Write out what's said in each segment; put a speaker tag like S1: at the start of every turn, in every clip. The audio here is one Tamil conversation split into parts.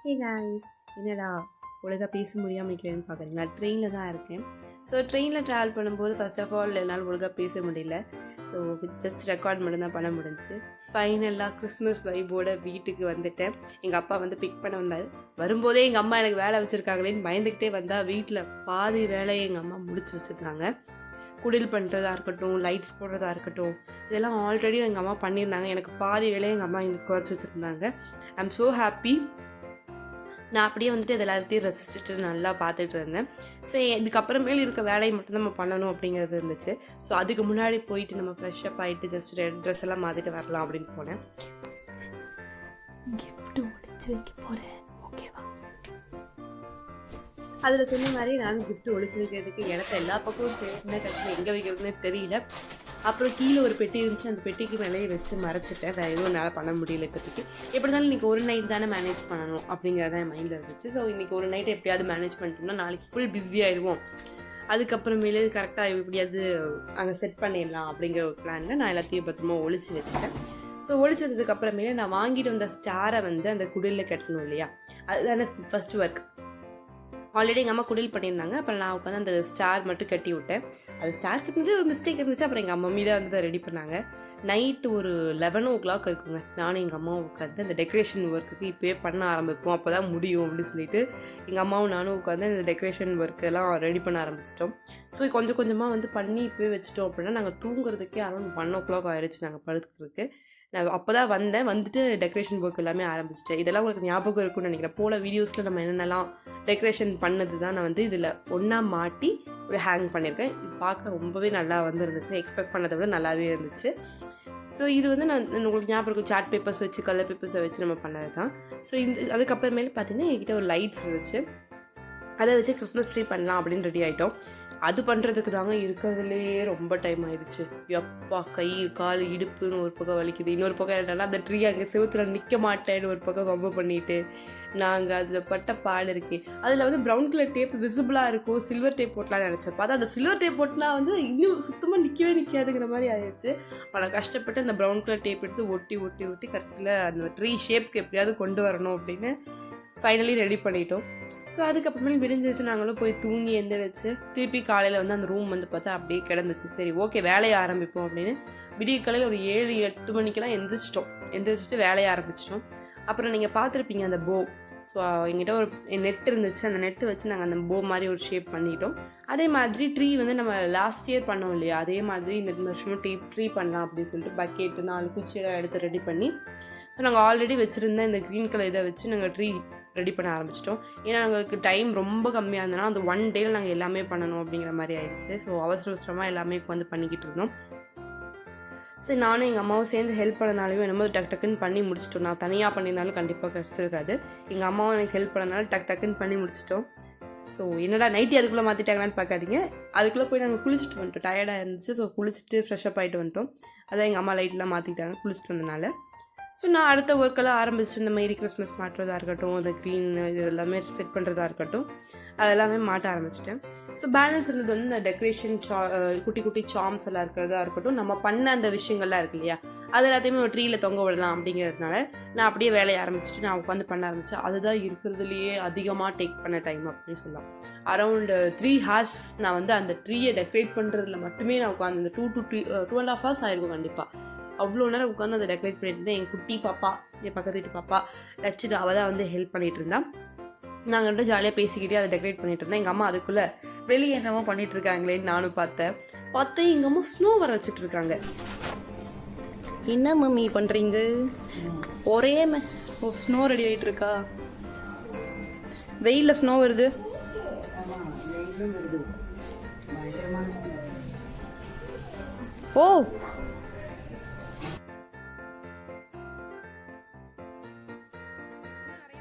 S1: ஹே காய்ஸ், என்னடா ஒழுங்காக பேச முடியாமல் நிற்கிறேன்னு பார்க்குறீங்களா? ட்ரெயினில் தான் இருக்கேன். ஸோ ட்ரெயினில் ட்ராவல் பண்ணும்போது ஃபர்ஸ்ட் ஆஃப் ஆல் என்னால் ஒழுங்காக பேச முடியல. ஸோ ஜஸ்ட் ரெக்கார்ட் மட்டும்தான் பண்ண முடிஞ்சுச்சு. ஃபைனலாக கிறிஸ்மஸ் வைபோட வீட்டுக்கு வந்துட்டேன். எங்கள் அப்பா வந்து பிக் பண்ண வந்தார். வரும்போதே எங்கள் அம்மா எனக்கு வேலை வச்சுருக்காங்களேன்னு பயந்துக்கிட்டே வந்தால் வீட்டில் பாதி வேலையை எங்கள் அம்மா முடிச்சு வச்சுருந்தாங்க. குடில் பண்ணுறதா இருக்கட்டும், லைட்ஸ் போடுறதா இருக்கட்டும், இதெல்லாம் ஆல்ரெடி எங்கள் அம்மா பண்ணியிருந்தாங்க. எனக்கு பாதி வேலையை எங்கள் அம்மா எனக்கு குறைச்சி வச்சுருந்தாங்க. I am so happy. நான் அப்படியே வந்துட்டு இது எல்லாத்தையும் ரசிச்சுட்டு நல்லா பார்த்துட்டு இருந்தேன். ஸோ இதுக்கப்புறமேல் இருக்க வேலையை மட்டும் நம்ம பண்ணணும் அப்படிங்கிறது இருந்துச்சு. ஸோ அதுக்கு முன்னாடி போயிட்டு நம்ம ஃப்ரெஷ்ஷப் ஆகிட்டு ஜஸ்ட் ட்ரெஸ் எல்லாம் மாற்றிட்டு வரலாம் அப்படின்னு போனேன். கிஃப்ட் ஒழிச்சு வைக்க போகிறேன், ஓகேவா? அதில் சொன்ன மாதிரி நானும் கிஃப்ட் ஒழிச்சு வைக்கிறதுக்கு இடத்த எல்லா பக்கமும் தேடின கட்சியில் எங்கே வைக்கிறதுனே தெரியல. அப்புறம் கீழே ஒரு பெட்டி இருந்துச்சு, அந்த பெட்டிக்கு மேலேயே வச்சு மறைச்சிட்டேன். வேறு எதுவும் என்னால் பண்ண முடியல இப்போதைக்கு. எப்படி இருந்தாலும் இன்றைக்கி ஒரு நைட் தானே மேனேஜ் பண்ணணும் அப்படிங்கிறத என் மைண்டில் இருந்துச்சு. ஸோ இன்றைக்கி ஒரு நைட் எப்படியாவது மேனேஜ் பண்ணிட்டோம்னா நாளைக்கு ஃபுல் பிஸியாகிடுவோம். அதுக்கப்புறமேலே கரெக்டாக எப்படியாவது அங்கே செட் பண்ணிடலாம் அப்படிங்கிற ஒரு பிளானில் நான் எல்லாத்தையும் பத்திரமா ஒழிச்சு வச்சுட்டேன். ஸோ ஒழிச்சதுக்கு அப்புறமேலே நான் வாங்கிட்டு வந்த ஸ்டாரை வந்து அந்த குடிலில் கட்டணும் இல்லையா, அதுதானே ஃபஸ்ட் ஒர்க். ஆல்ரெடி எங்கள் அம்மா குடில் பண்ணியிருந்தாங்க. அப்புறம் நான் உட்காந்து அந்த ஸ்டார் மட்டும் கட்டி விட்டேன். அது ஸ்டார் கட்டினது ஒரு மிஸ்டேக் இருந்துச்சு. அப்புறம் எங்கள் மம்மி தான் வந்து ரெடி பண்ணாங்க. நைட்டு ஒரு 11 o'clock இருக்குங்க. நானும் எங்கள் அம்மாவும் உட்காந்து அந்த டெக்கரேஷன் ஒர்க்குக்கு இப்போயே பண்ண ஆரம்பிப்போம், அப்போ தான் முடியும் அப்படின்னு சொல்லிட்டு எங்கள் அம்மாவும் நானும் உட்காந்து அந்த டெக்கரேஷன் ஒர்க்கெல்லாம் ரெடி பண்ண ஆரம்பிச்சிட்டோம். ஸோ கொஞ்சம் கொஞ்சமாக வந்து பண்ணி இப்போயே வச்சுட்டோம் அப்படின்னா நாங்கள் தூங்குறதுக்கே அரௌண்ட் 1 o'clock ஆயிடுச்சு நாங்கள் படுத்துக்கிறதுக்கு. நான் அப்போ தான் வந்துட்டு டெக்கரேஷன் ஒர்க் எல்லாமே ஆரம்பிச்சிட்டேன். இதெல்லாம் உங்களுக்கு ஞாபகம் இருக்குன்னு நினைக்கிறேன். போல வீடியோஸில் நம்ம என்னென்னலாம் டெக்கரேஷன் பண்ணது தான் நான் வந்து இதில் ஒன்றா மாட்டி ஒரு ஹேங் பண்ணியிருக்கேன். இது பார்க்க ரொம்பவே நல்லா வந்துருந்துச்சு. எக்ஸ்பெக்ட் பண்ணதை விட நல்லாவே இருந்துச்சு. ஸோ இது வந்து நான் உங்களுக்கு ஞாபகம் இருக்கும், சார்ட் பேப்பர்ஸ் வச்சு கலர் பேப்பர்ஸை வச்சு நம்ம பண்ணது தான். ஸோ அதுக்கப்புறமேலே பார்த்தீங்கன்னா என்கிட்ட ஒரு லைட்ஸ் இருந்துச்சு. அதை வச்சு கிறிஸ்மஸ் ட்ரீ பண்ணலாம் அப்படின்னு ரெடி ஆகிட்டோம். அது பண்ணுறதுக்கு தாங்க இருக்கிறதுலே ரொம்ப டைம் ஆயிடுச்சு. எப்பா கை கால் இடுப்புன்னு ஒரு பக்கம் வலிக்குது, இன்னொரு பக்கம் என்னன்னா அந்த ட்ரீ அங்கே செவுத்துல நிற்க மாட்டேன்னு ஒரு பக்கம் ரொம்ப பண்ணிட்டு நாங்கள் அதில் பட்ட பாடு இருக்கே. அதில் வந்து ப்ரௌன் கலர் டேப் விசிபிளாக இருக்கும், சில்வர் டேப் போட்டலான்னு நினச்சப்போ அது அந்த சில்வர் டேப் போட்டுனா வந்து இன்னும் சுத்தமாக நிற்காதுங்கிற மாதிரி ஆயிடுச்சு. ஆனால் கஷ்டப்பட்டு அந்த ப்ரௌன் கலர் டேப் எடுத்து ஒட்டி ஒட்டி ஒட்டி கடைசியில் அந்த ட்ரீ ஷேப்க்கு எப்படியாவது கொண்டு வரணும் அப்படின்னு ஃபைனலி ரெடி பண்ணிட்டோம். ஸோ அதுக்கப்புறமேல் விடிஞ்சிச்சு. நாங்களும் போய் தூங்கி எந்திரிச்சு திருப்பி காலையில் வந்து அந்த ரூம் வந்து பார்த்தா அப்படியே கிடந்துச்சு. சரி ஓகே வேலையை ஆரம்பிப்போம் அப்படின்னு விடிய காலையில் ஒரு 7-8 மணிக்கெல்லாம் எந்திரிச்சிட்டு வேலையை ஆரம்பிச்சிட்டோம். அப்புறம் நீங்கள் பார்த்துருப்பீங்க அந்த போ. ஸோ எங்கிட்ட ஒரு நெட் இருந்துச்சு, அந்த நெட்டு வச்சு நாங்கள் அந்த போ மாதிரி ஒரு ஷேப் பண்ணிட்டோம். அதே மாதிரி ட்ரீ வந்து நம்ம லாஸ்ட் இயர் பண்ணோம் இல்லையா, அதே மாதிரி இந்த வருஷமும் ட்ரீ பண்ணலாம் அப்படின்னு சொல்லிட்டு பக்கெட்டு 4 குச்சியெல்லாம் எடுத்து ரெடி பண்ணி ஸோ நாங்கள் ஆல்ரெடி வச்சுருந்த இந்த க்ரீன் கலர் இதை வச்சு நாங்கள் ட்ரீ ரெடி பண்ண ஆரம்பிச்சிட்டோம். ஏன்னா எங்களுக்கு டைம் ரொம்ப கம்மியாக இருந்ததுன்னா அந்த 1 day நாங்கள் எல்லாமே பண்ணணும் அப்படிங்கிற மாதிரி ஆயிடுச்சு. ஸோ அவசரமாக எல்லாமே வந்து பண்ணிக்கிட்டு இருந்தோம். சரி நானும் எங்கள் அம்மாவும் சேர்ந்து ஹெல்ப் பண்ணனாலையும் என்னமோ டக்குன்னு பண்ணி முடிச்சிட்டோம். நான் தனியாக பண்ணியிருந்தாலும் கண்டிப்பாக கிடச்சிருக்காது. எங்கள் அம்மாவும் எனக்கு ஹெல்ப் பண்ணனால டக்குன்னு பண்ணி முடிச்சிட்டோம். ஸோ என்னடா நைட்டி அதுக்குள்ளே மாற்றிட்டாங்களான்னு பார்க்காதீங்க. அதுக்குள்ளே போய் நாங்கள் குளிச்சுட்டு வந்துட்டோம். டயர்டாக இருந்துச்சு. ஸோ குளிச்சுட்டு ஃப்ரெஷ்ஷப் ஆகிட்டு வந்துட்டோம். அதான் எங்கள் அம்மா லைட்லாம் மாற்றிட்டாங்க குளிச்சுட்டு வந்தனால. ஸோ நான் அடுத்த ஒர்க்கெல்லாம் ஆரம்பிச்சு இந்த மாதிரி கிறிஸ்மஸ் மாட்டுறதா இருக்கட்டும், அந்த க்ரீன் இது எல்லாமே செட் பண்ணுறதா இருக்கட்டும், அதெல்லாமே மாட்ட ஆரம்பிச்சிட்டேன். ஸோ பேலன்ஸ் இருந்தது வந்து இந்த டெக்கரேஷன் குட்டி குட்டி சார்ம்ஸ் எல்லாம் இருக்கிறதா இருக்கட்டும், நம்ம பண்ண அந்த விஷயங்கள்லாம் இருக்கு இல்லையா, அது எல்லாத்தையுமே ஒரு ட்ரீயில் தொங்க விடலாம் அப்படிங்கிறதுனால நான் அப்படியே வேலையை ஆரம்பிச்சுட்டு நான் உட்காந்து பண்ண ஆரம்பித்தேன். அதுதான் இருக்கிறதுலையே அதிகமாக டேக் பண்ண டைம் அப்படின்னு சொல்லலாம். அரௌண்ட் 3 hours நான் வந்து அந்த ட்ரீயை டெக்கரேட் பண்ணுறதுல மட்டுமே நான் உட்காந்து இந்த 2.5 hours ஆயிருக்கும் கண்டிப்பாக. அவ்வளோ நேரம் உட்காந்து அதை டெக்கரேட் பண்ணிட்டு இருந்தேன். என் குட்டி பாப்பா, என் பக்கத்து வீட்டு பாப்பா ரச்சிதா, அவள் தான் வந்து ஹெல்ப் பண்ணிகிட்டு இருந்தான். நாங்கள் வந்து ஜாலியாக பேசிக்கிட்டே அதை டெக்கரேட் பண்ணிகிட்டு இருந்தேன். எங்கள் அம்மா அதுக்குள்ளே வெளியே என்னமோ பண்ணிகிட்டு இருக்காங்களேன்னு நானும் பார்த்தேன். எங்கள் அம்மா ஸ்னோ வர வச்சுட்டு இருக்காங்க. என்ன மம்மி பண்ணுறீங்க? ஒரே ஸ்னோ ரெடி ஆகிட்டு இருக்கா? வெயிலில் ஸ்னோ வருது. ஓ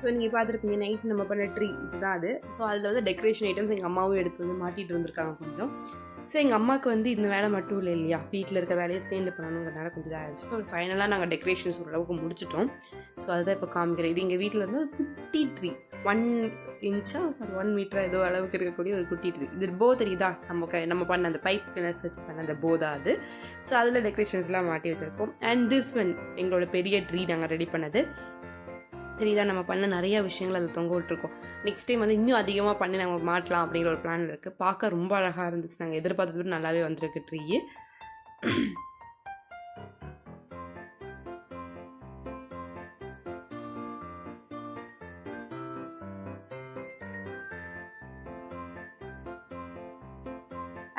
S1: ஸோ நீங்கள் பார்த்துருப்பீங்க நைட் நம்ம பண்ண ட்ரீ இதுதான் அது. ஸோ அதில் வந்து டெக்கரேஷன் ஐட்டம்ஸ் எங்கள் அம்மாவும் எடுத்து வந்து மாட்டிகிட்டு இருந்திருக்காங்க கொஞ்சம். ஸோ எங்கள் அம்மாவுக்கு வந்து இந்த வேலை மட்டும் இல்லை இல்லையா, வீட்டில் இருக்க வேலையை சேர்ந்து பண்ணணுங்கிறனால கொஞ்சம் இதாக இருந்துச்சு. ஸோ ஃபைனலாக நாங்கள் டெக்கரேஷன்ஸ் ஓரளவுக்கு முடிச்சிட்டோம். ஸோ அதுதான் இப்போ காமிக்கிறேன். இது எங்கள் வீட்டில் வந்து குட்டி ட்ரீ 1 inch 1 meter ஏதோ அளவுக்கு இருக்கக்கூடிய ஒரு குட்டி ட்ரீ. இது போ தெரியுதா, நம்ம பண்ண அந்த பைப் பினஸ் வச்சு பண்ண அந்த போ தான் அது. ஸோ அதில் டெக்கரேஷன்ஸ்லாம் மாட்டி வச்சுருக்கோம். அண்ட் திஸ் ஒன் எங்களோட பெரிய ட்ரீ நாங்கள் ரெடி பண்ணது. சரிதான், நம்ம பண்ண நிறைய விஷயங்கள் அதில் தொங்க விட்டுருக்கோம். நெக்ஸ்ட் டைம் வந்து இன்னும் அதிகமாக பண்ணி நம்ம மாட்டலாம் அப்படிங்கிற ஒரு பிளான் இருக்குது. பார்க்க ரொம்ப அழகாக இருந்துச்சு. நாங்கள் எதிர்பார்த்தது விட நல்லாவே வந்திருக்கு ட்ரீ.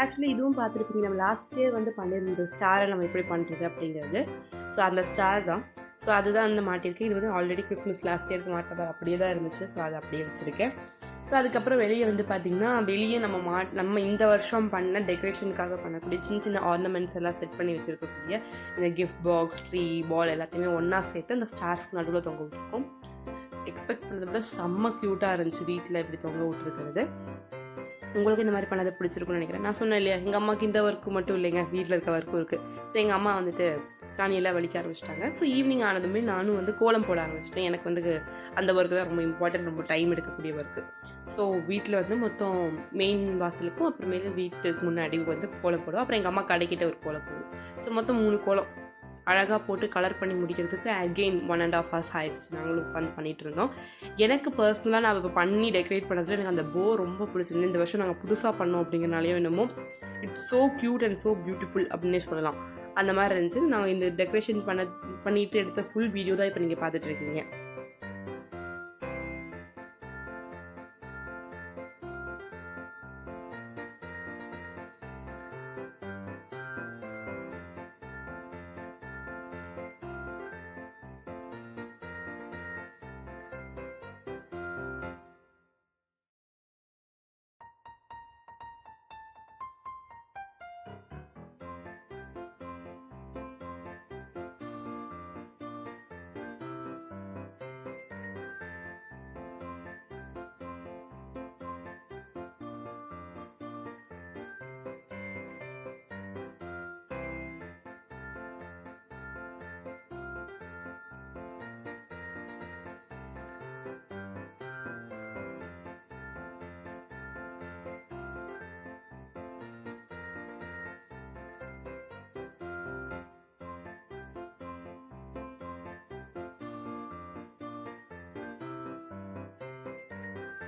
S1: ஆக்சுவலி இதுவும் பார்த்துருப்பீங்க, நம்ம லாஸ்ட் இயர் வந்து பண்ணியிருந்தோம் ஸ்டாரை நம்ம எப்படி பண்ணுறது அப்படிங்கிறது. ஸோ அந்த ஸ்டார் தான். ஸோ அதுதான் வந்து மாட்டியிருக்கு. இது வந்து ஆல்ரெடி கிறிஸ்மஸ் லாஸ்ட் இயருக்கு மாட்டதாக அப்படியே தான் இருந்துச்சு. ஸோ அதை அப்படியே வச்சுருக்கேன். ஸோ அதுக்கப்புறம் வெளியே வந்து பார்த்திங்கன்னா, வெளியே நம்ம இந்த வருஷம் பண்ண டெக்கரேஷனுக்காக பண்ணக்கூடிய சின்ன சின்ன ஆர்னமெண்ட்ஸ் எல்லாம் செட் பண்ணி வச்சுருக்கக்கூடிய இந்த கிஃப்ட் பாக்ஸ், ட்ரீ, பால் எல்லாத்தையுமே ஒன்றா சேர்த்து அந்த ஸ்டார்ஸ்க்கு நடுவில் தொங்க விட்டுருக்கோம். எக்ஸ்பெக்ட் பண்ணதை விட செம்ம க்யூட்டாக இருந்துச்சு வீட்டில் இப்படி தொங்க விட்டுருக்கிறது. உங்களுக்கு இந்த மாதிரி பண்ணதை பிடிச்சிருக்குன்னு நினைக்கிறேன். நான் சொன்னேன் இல்லையா, எங்கள் அம்மாவுக்கு இந்த ஒர்க்கு மட்டும் இல்லைங்க, வீட்டில் இருக்க ஒர்க்கும் இருக்குது. ஸோ எங்கள் அம்மா வந்துட்டு சாணியெல்லாம் வலிக்க ஆரம்பிச்சிட்டாங்க. ஸோ ஈவினிங் ஆனதுமே நானும் வந்து கோலம் போட ஆரம்பிச்சிட்டேன். எனக்கு வந்து அந்த ஒர்க்கு தான் ரொம்ப இம்பார்ட்டன்ட், ரொம்ப டைம் எடுக்கக்கூடிய ஒர்க்கு. ஸோ வீட்டில் வந்து மொத்தம் மெயின் வாசலுக்கும் அப்புறமேலே வீட்டுக்கு முன்னாடி வந்து கோலம் போடுவோம். அப்புறம் எங்கள் அம்மா கடைக்கிட்ட ஒரு கோலம் போடுவோம். ஸோ மொத்தம் 3 கோலம் அழகாக போட்டு கலர் பண்ணி முடிக்கிறதுக்கு அகெயின் 1.5 hours ஆயிடுச்சு. நாங்களும் உட்காந்து பண்ணிகிட்டு இருந்தோம். எனக்கு பர்சனலாக நான் இப்போ பண்ணி டெக்கரேட் பண்ணதில் எனக்கு அந்த போ ரொம்ப பிடிச்சிருந்து. இந்த வருஷம் நாங்கள் புதுசாக பண்ணோம் அப்படிங்கிறனாலையோ என்னமோ it's so cute and so beautiful அப்படின்னே சொல்லலாம். அந்த மாதிரி இருந்துச்சு. நாங்கள் இந்த டெக்கரேஷன் பண்ணிட்டு எடுத்த ஃபுல் வீடியோ தான் இப்போ நீங்கள் பார்த்துட்ருக்கீங்க.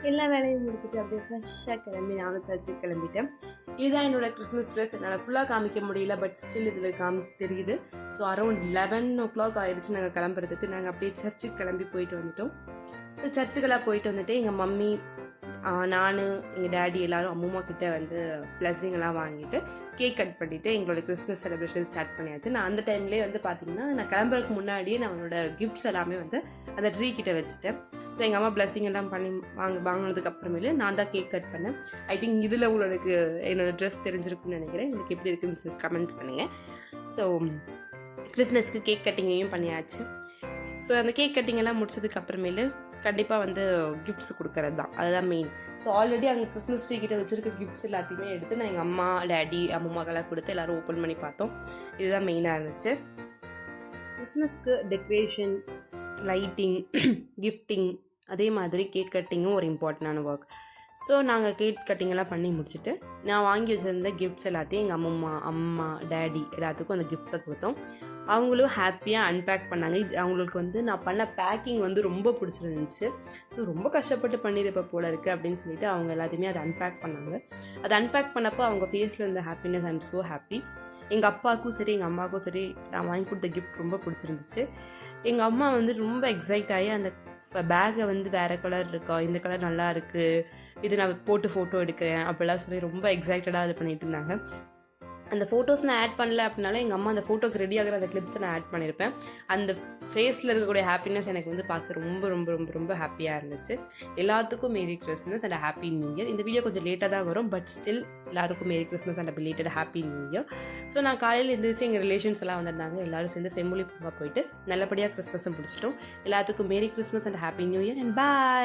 S1: எல்லா வேலையும் முடிச்சுட்டு அப்படியே ஃப்ரெஷ்ஷாக கிளம்பி நானும் சர்ச்சுக்கு கிளம்பிட்டேன். இதுதான் என்னோடய கிறிஸ்மஸ் ட்ரெஸ். என்னால் ஃபுல்லாக காமிக்க முடியல, பட் ஸ்டில் இதில் தெரியுது. ஸோ அரௌண்ட் 11 o'clock ஆயிடுச்சு நாங்கள் கிளம்புறதுக்கு. நாங்கள் அப்படியே சர்ச்சுக்கு கிளம்பி போயிட்டு வந்துட்டோம். ஸோ சர்ச்சுக்கெல்லாம் போயிட்டு வந்துட்டு எங்கள் மம்மி, நான், எங்கள் டேடி எல்லோரும் அம்மா கிட்டே வந்து பிளஸிங்கெல்லாம் வாங்கிட்டு கேக் கட் பண்ணிவிட்டு எங்களோட கிறிஸ்மஸ் செலிப்ரேஷன் ஸ்டார்ட் பண்ணியாச்சு. நான் அந்த டைம்லேயே வந்து பார்த்திங்கன்னா, நான் கிளம்புறதுக்கு முன்னாடியே நான் அவனோட கிஃப்ட்ஸ் எல்லாமே வந்து அந்த ட்ரீ கிட்ட வச்சுட்டேன். ஸோ எங்கள் அம்மா பிளஸிங் எல்லாம் பண்ணி வாங்கினதுக்கு அப்புறமேலே நான் தான் கேக் கட் பண்ணேன். ஐ திங்க் இதில் உங்களுக்கு என்னோடய ட்ரெஸ் தெரிஞ்சிருக்குன்னு நினைக்கிறேன். உங்களுக்கு எப்படி இருக்குன்னு கமெண்ட்ஸ் பண்ணுங்கள். ஸோ கிறிஸ்மஸ்க்கு கேக் கட்டிங்கையும் பண்ணியாச்சு. ஸோ அந்த கேக் கட்டிங் எல்லாம் முடிச்சதுக்கு அப்புறமேலு கண்டிப்பாக வந்து கிஃப்ட்ஸ் கொடுக்கறது தான், அதுதான் மெயின். ஸோ ஆல்ரெடி அங்கே கிறிஸ்மஸ் ட்ரீ கிட்ட வச்சுருக்க கிஃப்ட்ஸ் எல்லாத்தையுமே எடுத்து நான் எங்கள் அம்மா, டேடி, அம்மாக்கெல்லாம் கொடுத்து எல்லோரும் ஓப்பன் பண்ணி பார்த்தோம். இதுதான் மெயினாக இருந்துச்சு. கிறிஸ்மஸ்க்கு டெக்கரேஷன், லைட்டிங், கிஃப்டிங், அதே மாதிரி கேக் கட்டிங்கும் ஒரு இம்பார்ட்டண்டான ஒர்க். ஸோ நாங்கள் கேக் கட்டிங்கெல்லாம் பண்ணி முடிச்சுட்டு நான் வாங்கி வச்சுருந்த கிஃப்ட்ஸ் எல்லாத்தையும் எங்கள் அம்மா, டேடி எல்லாத்துக்கும் அந்த கிஃப்ட்ஸை கொடுத்தோம். அவங்களும் ஹாப்பியாக அன்பேக் பண்ணாங்க. இது அவங்களுக்கு வந்து நான் பண்ண பேக்கிங் வந்து ரொம்ப பிடிச்சிருந்துச்சு. ஸோ ரொம்ப கஷ்டப்பட்டு பண்ணியிருப்ப போல இருக்குது அப்படின்னு சொல்லிட்டு அவங்க எல்லாத்தையுமே அதை அன்பேக் பண்ணாங்க. அதை அன்பேக் பண்ணப்போ அவங்க ஃபேஸில் இருந்த happiness, I am so happy. எங்கள் அப்பாவுக்கும் சரி எங்கள் அம்மாவுக்கும் சரி நான் வாங்கி கொடுத்த கிஃப்ட் ரொம்ப பிடிச்சிருந்துச்சு. எங்கள் அம்மா வந்து ரொம்ப எக்ஸைட் ஆகி அந்த பேக்கை வந்து வேறு கலர் இருக்கா, இந்த கலர் நல்லா இருக்குது, இது நான் போட்டு ஃபோட்டோ எடுக்கிறேன் அப்படிலாம் சொல்லி ரொம்ப எக்ஸைட்டடாக இது பண்ணிகிட்டு இருந்தாங்க. அந்த ஃபோட்டோஸ் நான் ஆட் பண்ணல அப்படின்னாலும் எங்கள் அம்மா அந்த ஃபோட்டோக்கு ரெடி ஆகிற அந்த கிளிப்ஸை நான் ஆட் பண்ணியிருப்பேன். அந்த ஃபேஸில் இருக்கக்கூடிய ஹாப்பினஸ் எனக்கு வந்து பார்க்க ரொம்ப ரொம்ப ரொம்ப ரொம்ப ஹாப்பியாக இருந்துச்சு. எல்லாத்துக்கும் merry Christmas and happy new year. இந்த வீடியோ கொஞ்சம் லேட்டாக தான் வரும், பட் ஸ்டில் எல்லாருக்கும் merry Christmas and belated happy new year. So நான் காலையில் எழுந்திரிச்சு எங்கள் ரிலேஷன்ஸ் எல்லாம் வந்திருந்தாங்க. எல்லோரும் சேர்ந்து செம்மொழி பூங்கா போயிட்டு நல்லபடியாக கிறிஸ்மஸும் முடிச்சிட்டோம். எல்லாத்துக்கும் merry Christmas and happy new year and bye.